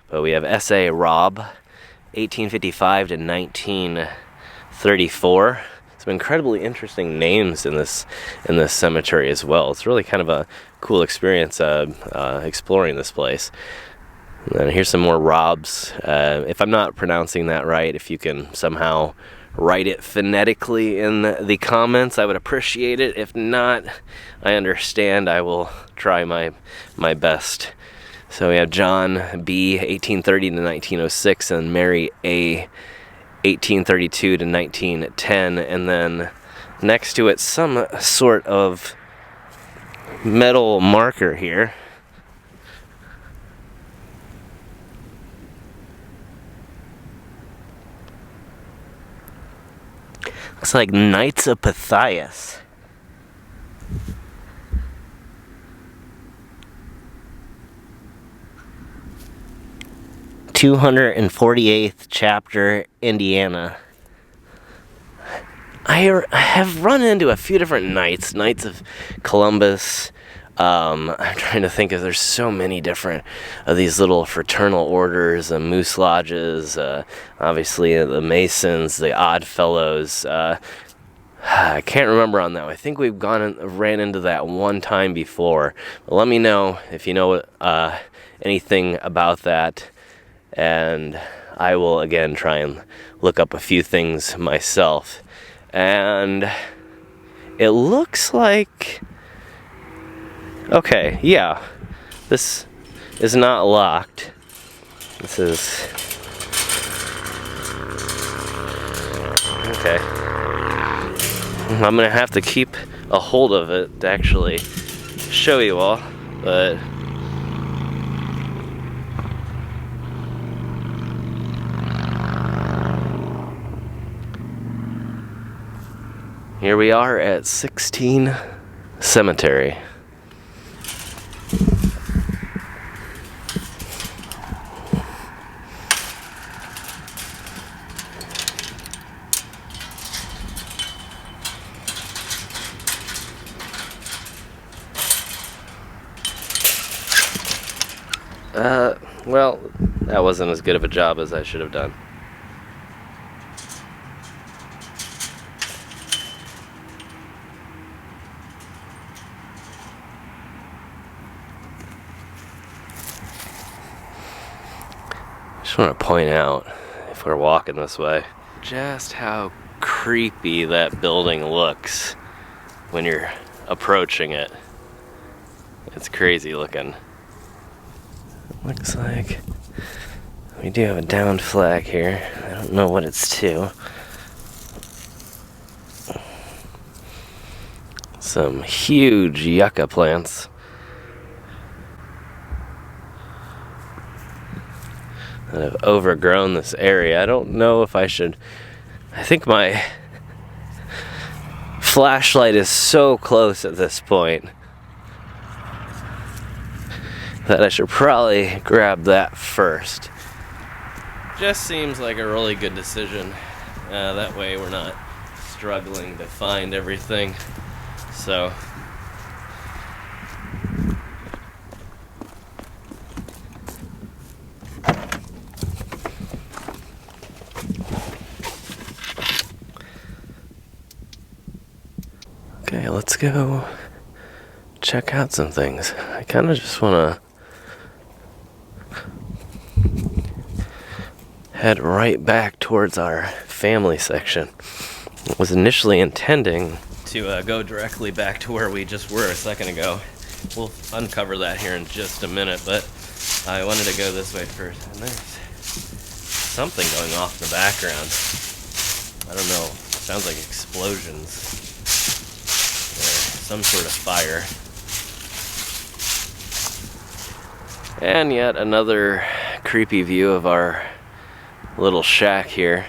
But we have S.A. Robb, 1855 to 1934. Some incredibly interesting names in this cemetery as well. It's really kind of a cool experience exploring this place. And then here's some more Robbs. If I'm not pronouncing that right, if you can somehow write it phonetically in the comments, I would appreciate it. If not, I understand. I will try my best. So we have John B, 1830 to 1906, and Mary A, 1832 to 1910, and then next to it some sort of metal marker here. Looks like Knights of Pythias. (248th chapter, Indiana). I have run into a few different Knights of Columbus. I'm trying to think if there's so many different of these little fraternal orders, Moose Lodges, obviously the Masons, the Odd Fellows. I can't remember on that one. I think we've ran into that one time before. But let me know if you know anything about that, and I will again try and look up a few things myself. And it looks like, okay, yeah, this is not locked. This is, okay. I'm gonna have to keep a hold of it to actually show you all, but here we are at 16 Cemetery. Well, that wasn't as good of a job as I should have done. Just want to point out, if we're walking this way, just how creepy that building looks when you're approaching it. It's crazy looking. Looks like we do have a downed flag here. I don't know what it's to. Some huge yucca plants. That have overgrown this area. I don't know if I should. I think my flashlight is so close at this point that I should probably grab that first. Just seems like a really good decision. That way we're not struggling to find everything. So okay, let's go check out some things. I kind of just want to head right back towards our family section. I was initially intending to go directly back to where we just were a second ago. We'll uncover that here in just a minute, but I wanted to go this way first. And there's something going off in the background. I don't know. Sounds like explosions. Or some sort of fire. And yet another creepy view of our little shack here.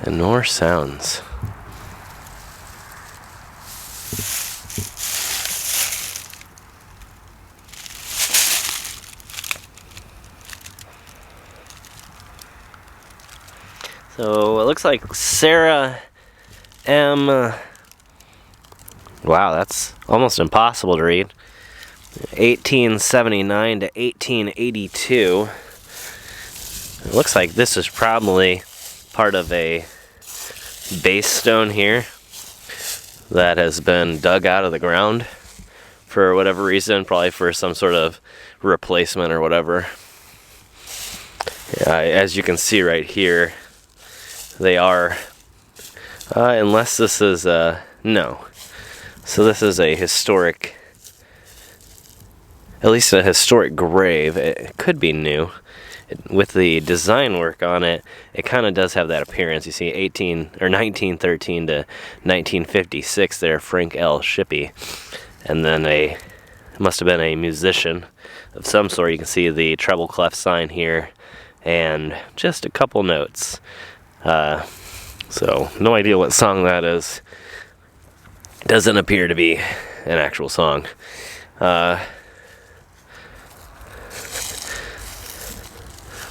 And more sounds. So it looks like Sarah M. Wow, that's almost impossible to read. 1879 to 1882. It looks like this is probably part of a base stone here that has been dug out of the ground for whatever reason, probably for some sort of replacement or whatever. As you can see right here, they are, unless this is, no. So this is a historic, at least a historic grave. It could be new. With the design work on it, it kind of does have that appearance. You see 1913 to 1956 there, Frank L. Shippey. And then it must have been a musician of some sort. You can see the treble clef sign here and just a couple notes. So no idea what song that is. Doesn't appear to be an actual song.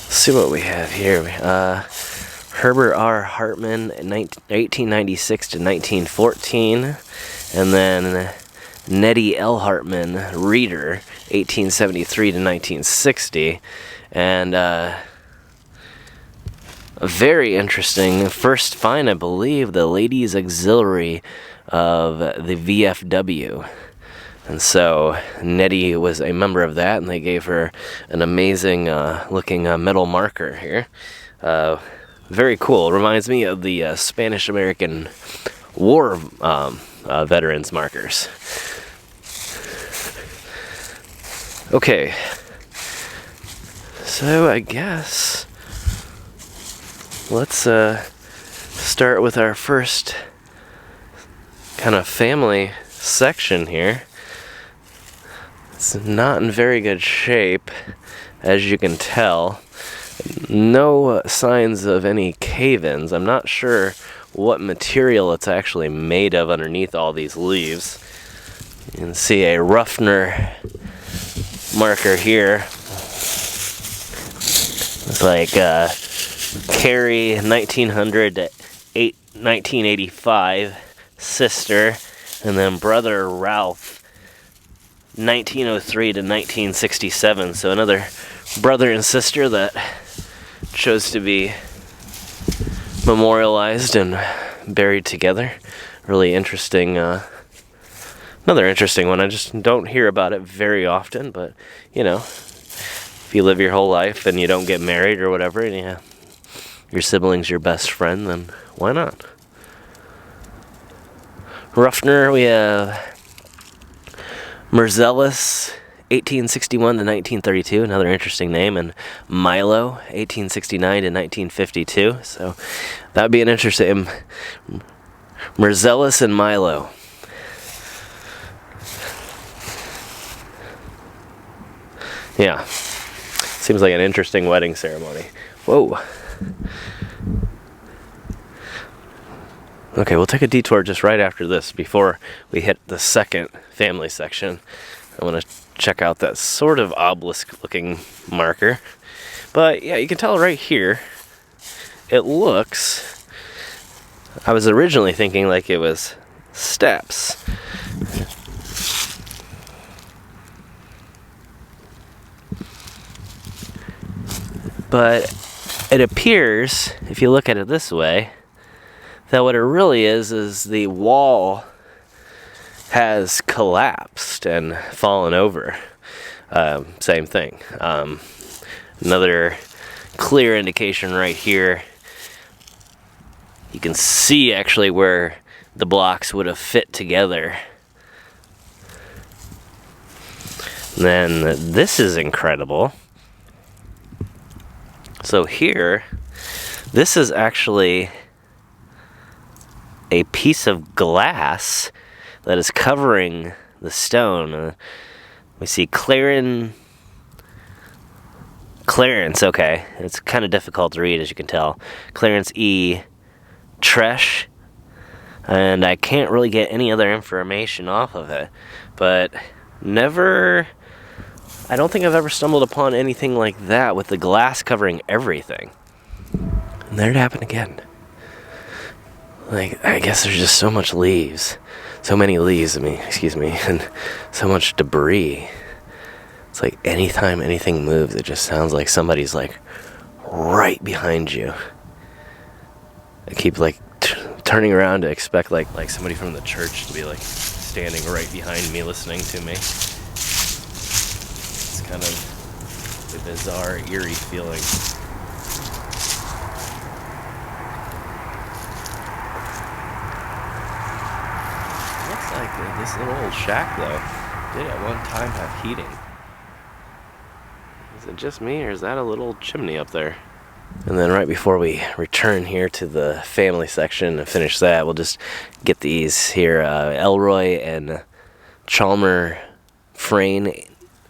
See what we have here. Herbert R. Hartman, 1896 to 1914, and then Nettie L. Hartman, Reader, 1873 to 1960, and a very interesting first find, I believe, the Ladies Auxiliary of the VFW. And so Nettie was a member of that, and they gave her an amazing looking metal marker here. Very cool. Reminds me of the Spanish-American War veterans markers. Okay. So I guess let's start with our first kind of family section here. It's not in very good shape, as you can tell. No signs of any cave-ins. I'm not sure what material it's actually made of underneath all these leaves. You can see a Ruffner marker here. It's like Carrie 1900 to 1985, sister, and then brother Ralph 1903 to 1967. So another brother and sister that chose to be memorialized and buried together. Really interesting, another interesting one. I just don't hear about it very often, but you know, if you live your whole life and you don't get married or whatever, and your sibling's your best friend, then why not? Ruffner, we have Merzelis, 1861 to 1932, another interesting name, and Milo, 1869 to 1952. So that'd be an interesting Merzelis and Milo. Yeah, seems like an interesting wedding ceremony. Whoa. Okay, we'll take a detour just right after this before we hit the second family section. I want to check out that sort of obelisk-looking marker. But yeah, you can tell right here, it looks... I was originally thinking like it was steps. But it appears, if you look at it this way, that what it really is the wall has collapsed and fallen over. Same thing. Another clear indication right here. You can see actually where the blocks would have fit together. And then this is incredible. So here, this is actually a piece of glass that is covering the stone. We see Clarence, okay. It's kind of difficult to read, as you can tell. Clarence E. Tresh. And I can't really get any other information off of it. But I don't think I've ever stumbled upon anything like that with the glass covering everything. And there it happened again. Like, I guess there's just so much leaves. So many leaves, and so much debris. It's like anytime anything moves, it just sounds like somebody's like right behind you. I keep like turning around to expect like somebody from the church to be like standing right behind me listening to me. It's kind of a bizarre, eerie feeling. Looks like this little old shack though did at one time have heating. Is it just me, or is that a little chimney up there? And then right before we return here to the family section and finish that, we'll just get these here. Elroy and Chalmer Frayne.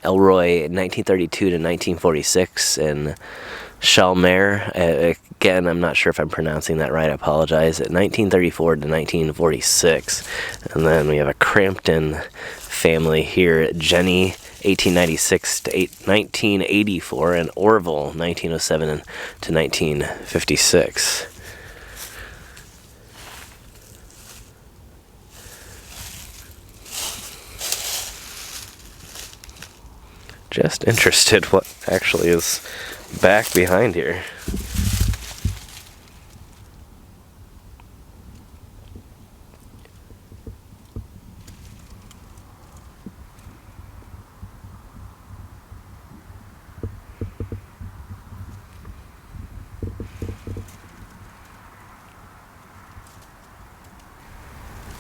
Elroy 1932 to 1946, and Chalmer, again, I'm not sure if I'm pronouncing that right, I apologize, at 1934 to 1946. And then we have a Crampton family here, Jenny 1896 to 1984, and Orville 1907 to 1956. Just interested what actually is back behind here.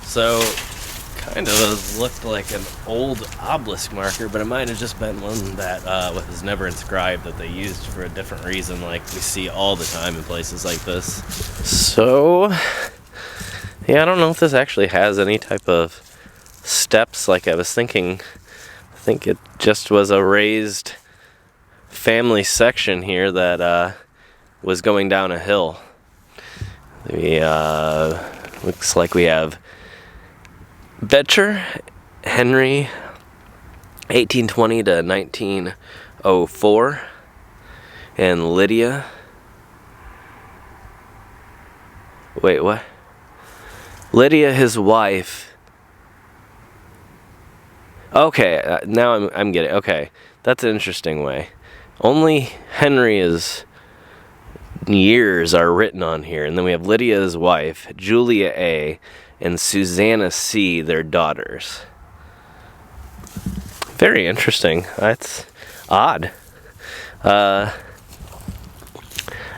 So, kind of looked like an old obelisk marker, but it might have just been one that was never inscribed, that they used for a different reason, like we see all the time in places like this. So, yeah, I don't know if this actually has any type of steps like I was thinking. I think it just was a raised family section here that was going down a hill. Looks like we have Betcher, Henry, 1820 to 1904, and Lydia. Wait, what? Lydia, his wife. Okay, now I'm getting. Okay, that's an interesting way. Only Henry's years are written on here, and then we have Lydia's wife, Julia A., and Susanna C., their daughters. Very interesting. That's odd. Not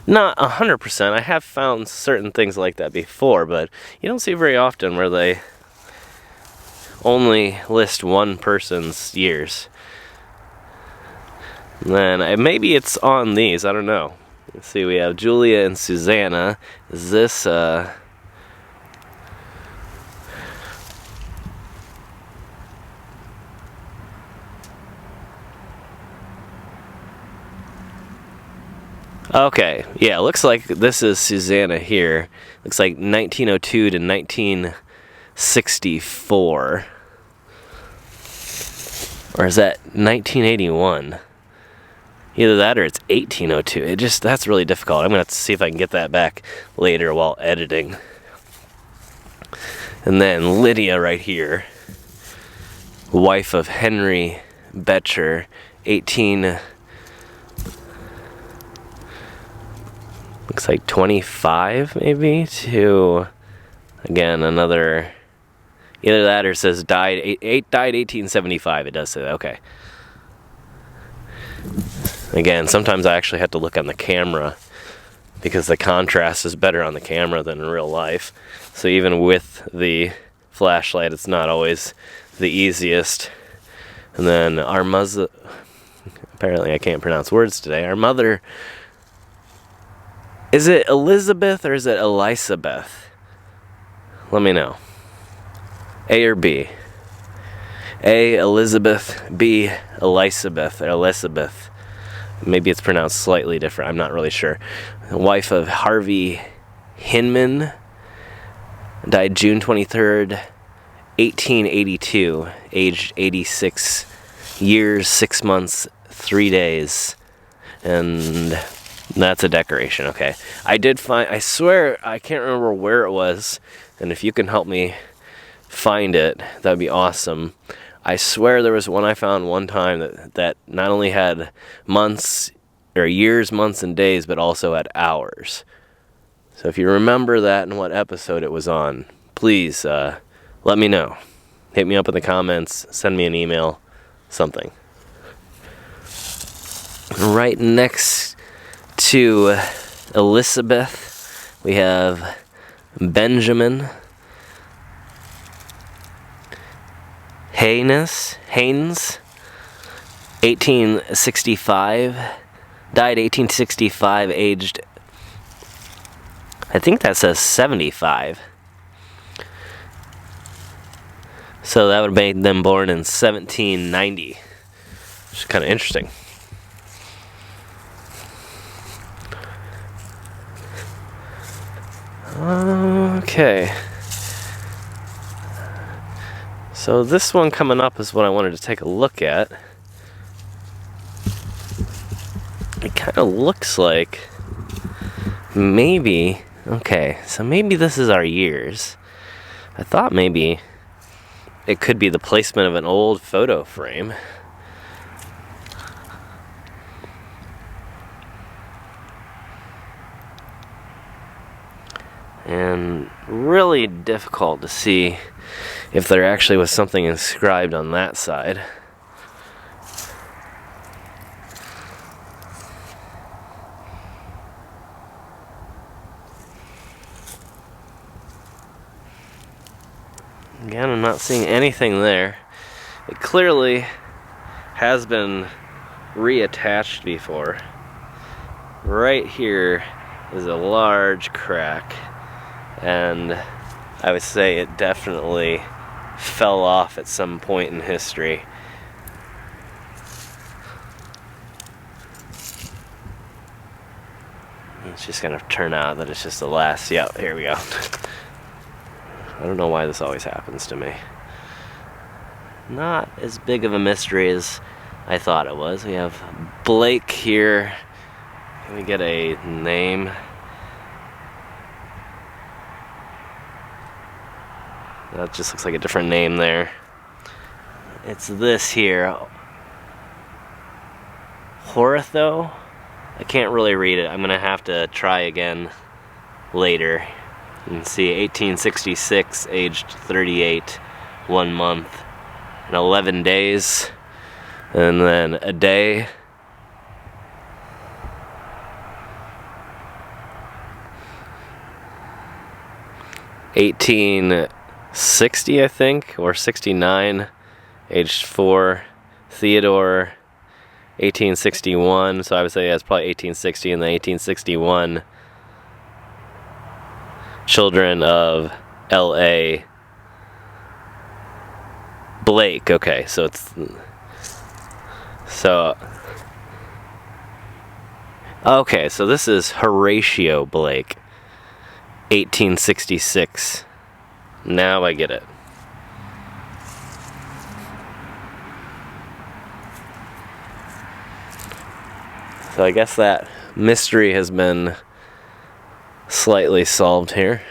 100%. I have found certain things like that before, but you don't see very often where they only list one person's years. And then maybe it's on these. I don't know. Let's see. We have Julia and Susanna. Is this Okay, yeah, looks like this is Susanna here. Looks like 1902 to 1964. Or is that 1981? Either that or it's 1802. That's really difficult. I'm going to have to see if I can get that back later while editing. And then Lydia right here. Wife of Henry Betcher, looks like 25 maybe to, again, another, either that or it says died 1875. It does say that. Okay. Again, sometimes I actually have to look on the camera because the contrast is better on the camera than in real life. So even with the flashlight, it's not always the easiest. And then our mother, apparently I can't pronounce words today. Our mother, is it Elizabeth or is it Elisabeth? Let me know. A or B? A, Elizabeth. B, Elisabeth or Elizabeth. Maybe it's pronounced slightly different. I'm not really sure. Wife of Harvey Hinman. Died June 23rd, 1882. Aged 86 years, 6 months, 3 days. And that's a decoration, okay. I did find, I swear, I can't remember where it was, and if you can help me find it, that would be awesome. I swear there was one I found one time that not only had months or years, months, and days, but also had hours. So if you remember that and what episode it was on, please let me know. Hit me up in the comments, send me an email, something. Right next to Elizabeth, we have Benjamin Haynes, 1865, died 1865, aged, I think that says 75. So that would have made them born in 1790, which is kind of interesting. Okay. So this one coming up is what I wanted to take a look at. It kind of looks like maybe, okay, so maybe this is our years. I thought maybe it could be the placement of an old photo frame. And really difficult to see if there actually was something inscribed on that side. Again, I'm not seeing anything there. It clearly has been reattached before. Right here is a large crack, and I would say it definitely fell off at some point in history. It's just gonna turn out that it's just the last, yeah, here we go. I don't know why this always happens to me. Not as big of a mystery as I thought it was. We have Blake here. Can we get a name? That just looks like a different name there. It's this here. Horatho? I can't really read it. I'm gonna have to try again later. You can see 1866, aged 38, 1 month and 11 days, and then a day. $1860, I think, or 69, aged 4, Theodore, 1861, so I would say that's probably 1860, and then 1861, children of L.A. Blake. Okay, so it's, okay, so this is Horatio Blake, 1866. Now I get it. So I guess that mystery has been slightly solved here.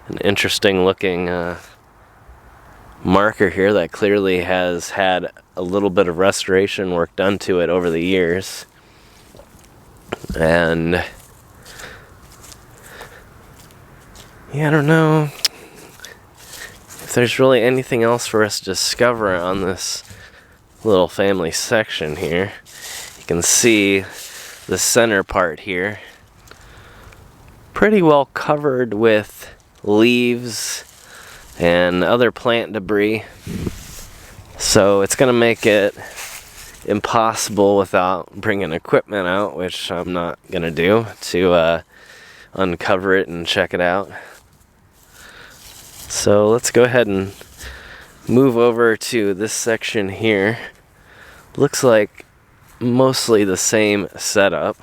An interesting looking marker here that clearly has had a little bit of restoration work done to it over the years. And yeah, I don't know if there's really anything else for us to discover on this little family section here. You can see the center part here, pretty well covered with leaves and other plant debris, so it's gonna make it impossible without bringing equipment out, which I'm not gonna do, to uncover it and check it out. So let's go ahead and move over to this section here. Looks like mostly the same setup.